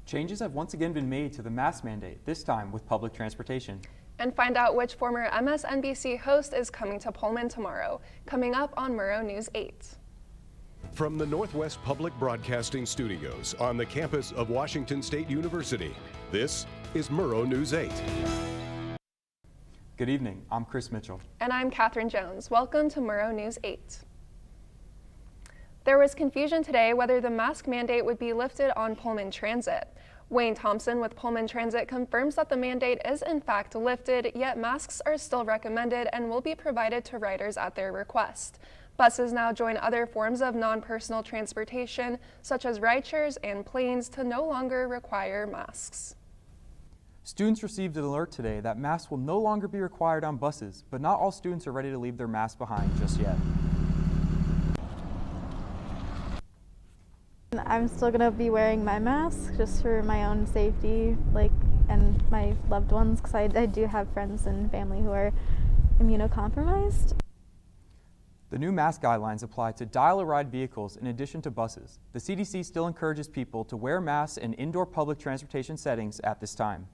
Changes have once again been made to the mask mandate, this time with public transportation. And find out which former MSNBC host is coming to Pullman tomorrow, coming up on Murrow News 8. From the Northwest Public Broadcasting Studios on the campus of Washington State University, this is Murrow News 8. Good evening, I'm Chris Mitchell. And I'm Catherine Jones. Welcome to Murrow News 8. There was confusion today whether the mask mandate would be lifted on Pullman Transit. Wayne Thompson with Pullman Transit confirms that the mandate is in fact lifted, yet masks are still recommended and will be provided to riders at their request. Buses now join other forms of non-personal transportation, such as rideshares and planes, to no longer require masks. Students received an alert today that masks will no longer be required on buses, but not all students are ready to leave their masks behind just yet. I'm still gonna be wearing my mask just for my own safety, and my loved ones, because I do have friends and family who are immunocompromised. The new mask guidelines apply to dial-a-ride vehicles in addition to buses. The CDC still encourages people to wear masks in indoor public transportation settings at this time.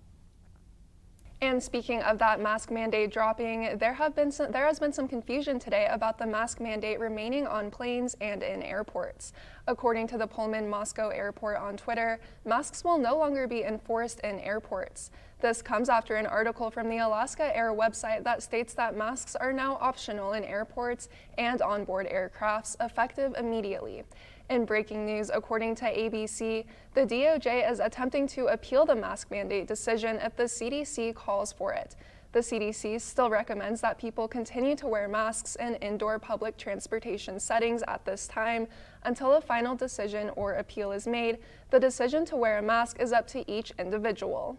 And speaking of that mask mandate dropping, there has been some confusion today about the mask mandate remaining on planes and in airports. According to the Pullman Moscow Airport on Twitter, masks will no longer be enforced in airports. This comes after an article from the Alaska Air website that states that masks are now optional in airports and onboard aircrafts, effective immediately. In breaking news, according to ABC, the DOJ is attempting to appeal the mask mandate decision if the CDC calls for it. The CDC still recommends that people continue to wear masks in indoor public transportation settings at this time until a final decision or appeal is made. The decision to wear a mask is up to each individual.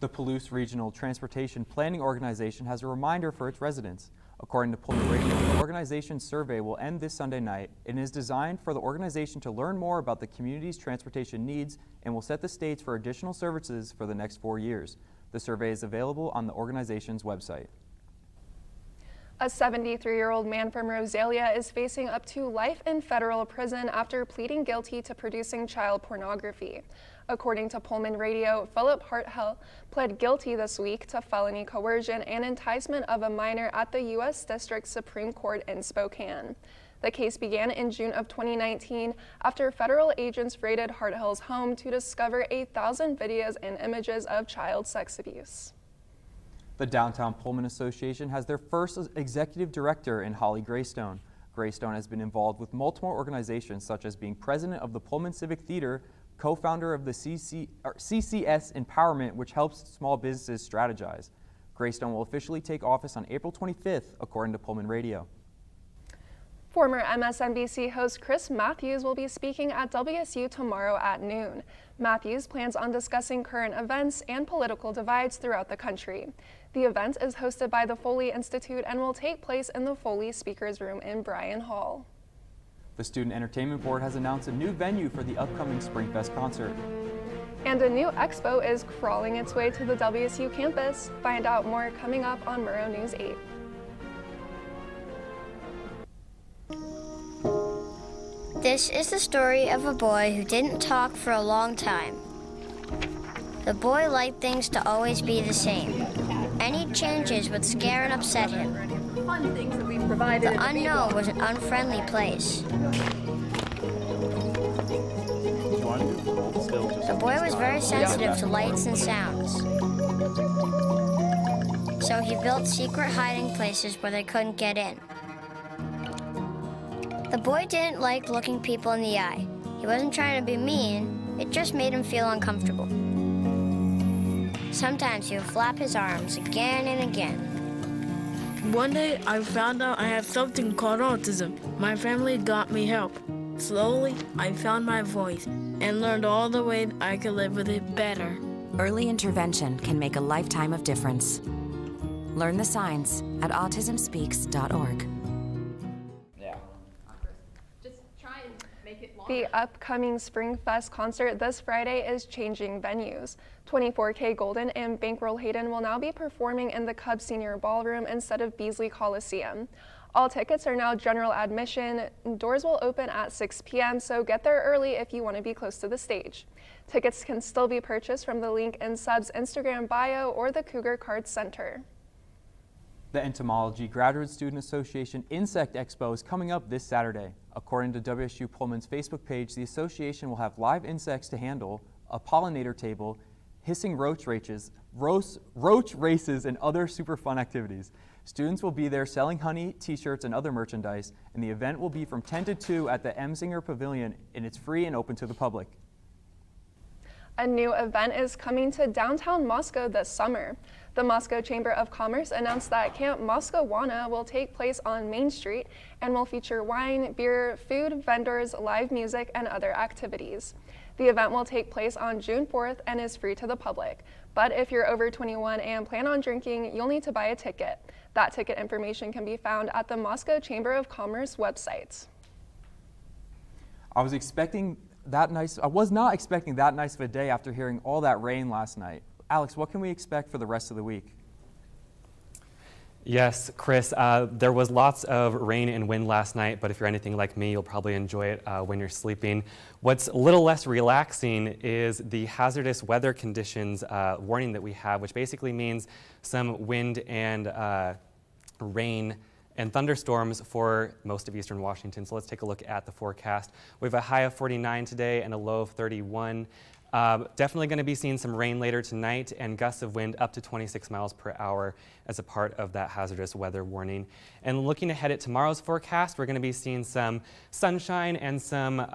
The Palouse Regional Transportation Planning Organization has a reminder for its residents. According to Pullman Radio, the organization's survey will end this Sunday night and is designed for the organization to learn more about the community's transportation needs and will set the stage for additional services for the next 4 years. The survey is available on the organization's website. A 73-year-old man from Rosalia is facing up to life in federal prison after pleading guilty to producing child pornography. According to Pullman Radio, Philip Hartwell pled guilty this week to felony coercion and enticement of a minor at the U.S. District Supreme Court in Spokane. The case began in June of 2019 after federal agents raided Hartwell's home to discover 1,000 videos and images of child sex abuse. The Downtown Pullman Association has their first executive director in Holly Greystone. Greystone has been involved with multiple organizations, such as being president of the Pullman Civic Theater, co-founder of the CCS Empowerment, which helps small businesses strategize. Greystone will officially take office on April 25th, according to Pullman Radio. Former MSNBC host Chris Matthews will be speaking at WSU tomorrow at noon. Matthews plans on discussing current events and political divides throughout the country. The event is hosted by the Foley Institute and will take place in the Foley Speakers Room in Bryan Hall. The Student Entertainment Board has announced a new venue for the upcoming Springfest concert. And a new expo is crawling its way to the WSU campus. Find out more coming up on Murrow News 8. This is the story of a boy who didn't talk for a long time. The boy liked things to always be the same. Any changes would scare and upset him. The unknown was an unfriendly place. The boy was very sensitive to lights and sounds. So he built secret hiding places where they couldn't get in. The boy didn't like looking people in the eye. He wasn't trying to be mean, it just made him feel uncomfortable. Sometimes he would flap his arms again and again. One day I found out I had something called autism. My family got me help. Slowly, I found my voice and learned all the ways I could live with it better. Early intervention can make a lifetime of difference. Learn the signs at autismspeaks.org. The upcoming Springfest concert this Friday is changing venues. 24K Golden and Bankroll Hayden will now be performing in the Cubs Senior Ballroom instead of Beasley Coliseum. All tickets are now general admission. Doors will open at 6 p.m., so get there early if you want to be close to the stage. Tickets can still be purchased from the link in Sub's Instagram bio or the Cougar Card Center. The Entomology Graduate Student Association Insect Expo is coming up this Saturday. According to WSU Pullman's Facebook page, the association will have live insects to handle, a pollinator table, hissing roach races, and other super fun activities. Students will be there selling honey, t-shirts, and other merchandise, and the event will be from 10 to 2 at the Emsinger Pavilion, and it's free and open to the public. A new event is coming to downtown Moscow this summer. The Moscow Chamber of Commerce announced that Camp Moskowana will take place on Main Street and will feature wine, beer, food, vendors, live music, and other activities. The event will take place on June 4th and is free to the public. But if you're over 21 and plan on drinking, you'll need to buy a ticket. That ticket information can be found at the Moscow Chamber of Commerce website. I was not expecting that nice of a day after hearing all that rain last night. Alex, what can we expect for the rest of the week? Yes, Chris, there was lots of rain and wind last night, but if you're anything like me, you'll probably enjoy it when you're sleeping. What's a little less relaxing is the hazardous weather conditions warning that we have, which basically means some wind and rain and thunderstorms for most of eastern Washington. So let's take a look at the forecast. We have a high of 49 today and a low of 31. Definitely going to be seeing some rain later tonight and gusts of wind up to 26 miles per hour as a part of that hazardous weather warning. And looking ahead at tomorrow's forecast, we're going to be seeing some sunshine and some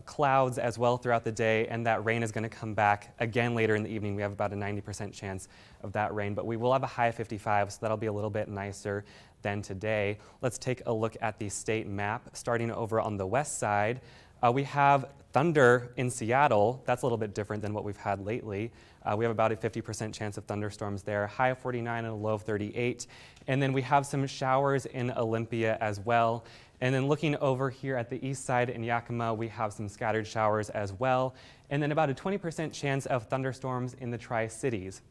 clouds as well throughout the day, and that rain is going to come back again later in the evening. We have about a 90% chance of that rain, but we will have a high of 55, so that'll be a little bit nicer than today. Let's take a look at the state map. Starting over on the west side, we have thunder in Seattle. That's a little bit different than what we've had lately. We have about a 50% chance of thunderstorms there, high of 49 and a low of 38. And then we have some showers in Olympia as well. And then looking over here at the east side in Yakima, we have some scattered showers as well. And then about a 20% chance of thunderstorms in the Tri-Cities.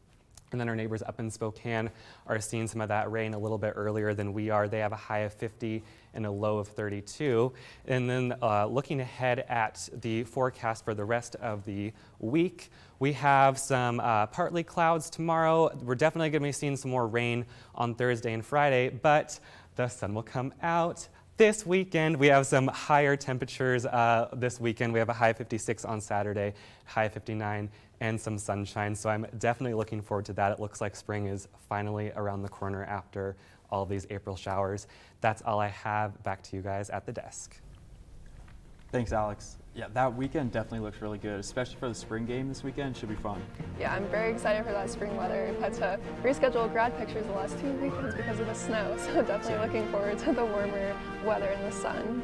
And then our neighbors up in Spokane are seeing some of that rain a little bit earlier than we are. They have a high of 50 and a low of 32. And then looking ahead at the forecast for the rest of the week, we have some partly clouds tomorrow. We're definitely going to be seeing some more rain on Thursday and Friday, but the sun will come out. This weekend, we have some higher temperatures this weekend. We have a high of 56 on Saturday, high of 59, and some sunshine. So I'm definitely looking forward to that. It looks like spring is finally around the corner after all these April showers. That's all I have. Back to you guys at the desk. Thanks, Alex. Yeah, that weekend definitely looks really good, especially for the spring game this weekend. Should be fun. Yeah, I'm very excited for that spring weather. I've had to reschedule grad pictures the last 2 weekends because of the snow, so definitely looking forward to the warmer weather and the sun.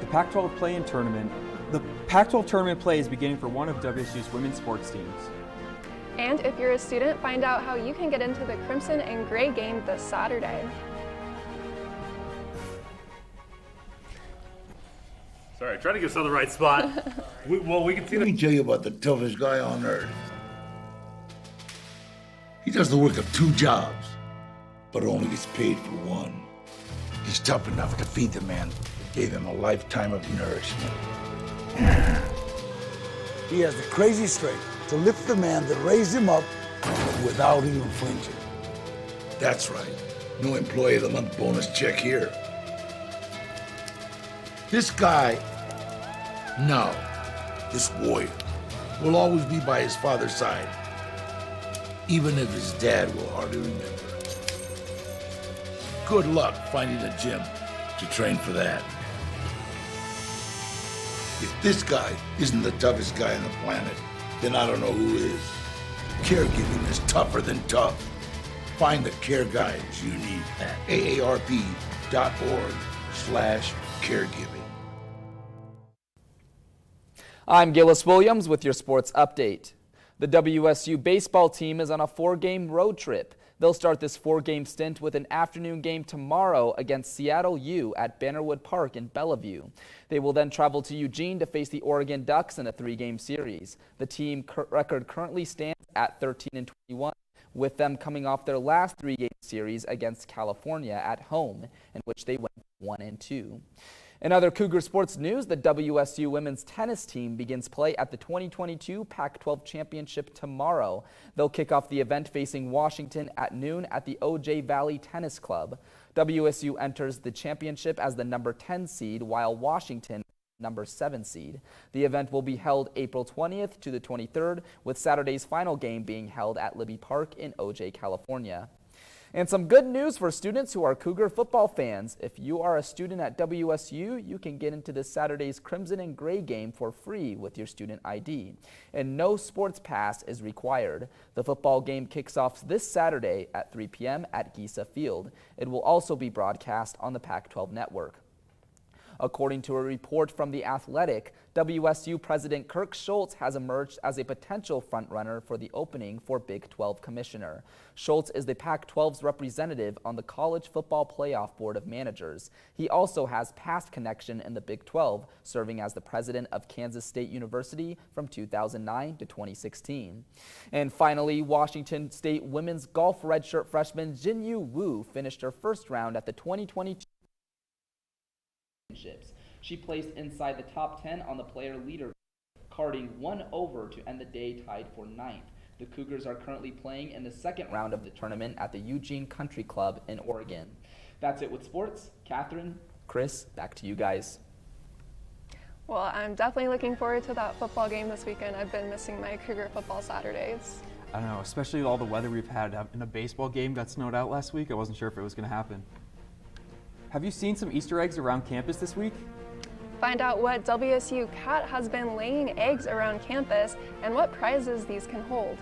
The Pac-12 play-in tournament. The Pac-12 tournament play is beginning for one of WSU's women's sports teams. And if you're a student, find out how you can get into the Crimson and Gray game this Saturday. Sorry, trying to get us on the right spot. we can see. Let me tell you about the toughest guy on earth. He does the work of 2 jobs, but only gets paid for one. He's tough enough to feed the man that gave him a lifetime of nourishment. He has the crazy strength to lift the man that raised him up without even flinching. That's right. No employee of the month bonus check here. This guy, no, this warrior, will always be by his father's side, even if his dad will hardly remember. Good luck finding a gym to train for that. If this guy isn't the toughest guy on the planet, then I don't know who is. Caregiving is tougher than tough. Find the care guides you need at aarp.org/caregiving. I'm Gillis Williams with your sports update. The WSU baseball team is on a 4-game road trip. They'll start this 4-game stint with an afternoon game tomorrow against Seattle U at Bannerwood Park in Bellevue. They will then travel to Eugene to face the Oregon Ducks in a 3-game series. The team record currently stands at 13-21, with them coming off their last 3-game series against California at home, in which they went 1 and 2. In other Cougar sports news, the WSU women's tennis team begins play at the 2022 Pac-12 Championship tomorrow. They'll kick off the event facing Washington at noon at the OJ Valley Tennis Club. WSU enters the championship as the number 10 seed, while Washington number 7 seed. The event will be held April 20th to the 23rd, with Saturday's final game being held at Libby Park in OJ, California. And some good news for students who are Cougar football fans. If you are a student at WSU, you can get into this Saturday's Crimson and Gray game for free with your student ID. And no sports pass is required. The football game kicks off this Saturday at 3 p.m. at Gisa Field. It will also be broadcast on the Pac-12 network. According to a report from The Athletic, WSU President Kirk Schultz has emerged as a potential frontrunner for the opening for Big 12 commissioner. Schultz is the Pac-12's representative on the College Football Playoff Board of Managers. He also has past connection in the Big 12, serving as the president of Kansas State University from 2009 to 2016. And finally, Washington State women's golf redshirt freshman Jinyu Wu finished her first round at the 2022 championships. She placed inside the top 10 on the player leader, carding 1 over to end the day tied for 9th. The Cougars are currently playing in the second round of the tournament at the Eugene Country Club in Oregon. That's it with sports. Catherine, Chris, back to you guys. Well, I'm definitely looking forward to that football game this weekend. I've been missing my Cougar football Saturdays. I don't know, especially with all the weather we've had. In a baseball game got snowed out last week. I wasn't sure if it was going to happen. Have you seen some Easter eggs around campus this week? Find out what WSU cat has been laying eggs around campus and what prizes these can hold.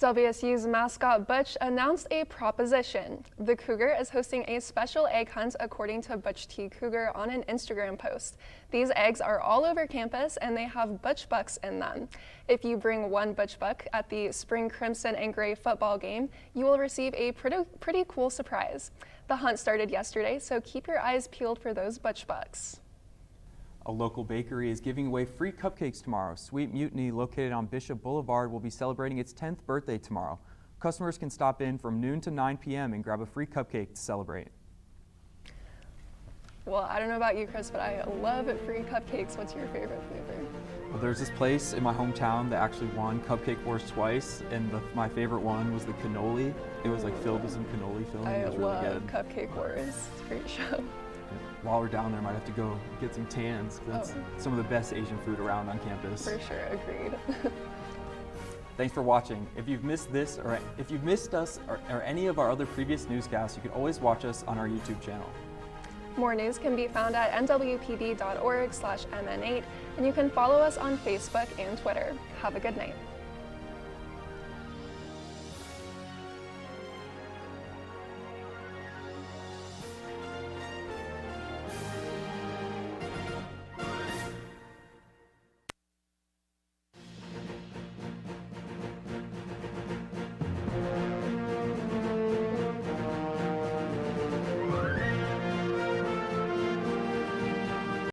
WSU's mascot Butch announced a proposition. The Cougar is hosting a special egg hunt according to Butch T. Cougar on an Instagram post. These eggs are all over campus and they have Butch Bucks in them. If you bring 1 Butch Buck at the Spring Crimson and Gray football game, you will receive a pretty cool surprise. The hunt started yesterday, so keep your eyes peeled for those Butch Bucks. A local bakery is giving away free cupcakes tomorrow. Sweet Mutiny, located on Bishop Boulevard, will be celebrating its 10th birthday tomorrow. Customers can stop in from noon to 9 p.m. and grab a free cupcake to celebrate. Well, I don't know about you, Chris, but I love free cupcakes. What's your favorite flavor? Well, there's this place in my hometown that actually won Cupcake Wars twice, and my favorite one was the cannoli. It was like filled with some cannoli filling. I it was really love good. Cupcake Wars. It's a great show. While we're down there, might have to go get some tans. That's some of the best Asian food around on campus. For sure, agreed. Thanks for watching. If you've missed this, or if you've missed us or any of our other previous newscasts, you can always watch us on our YouTube channel. More news can be found at nwpb.org/mn8, and you can follow us on Facebook and Twitter. Have a good night.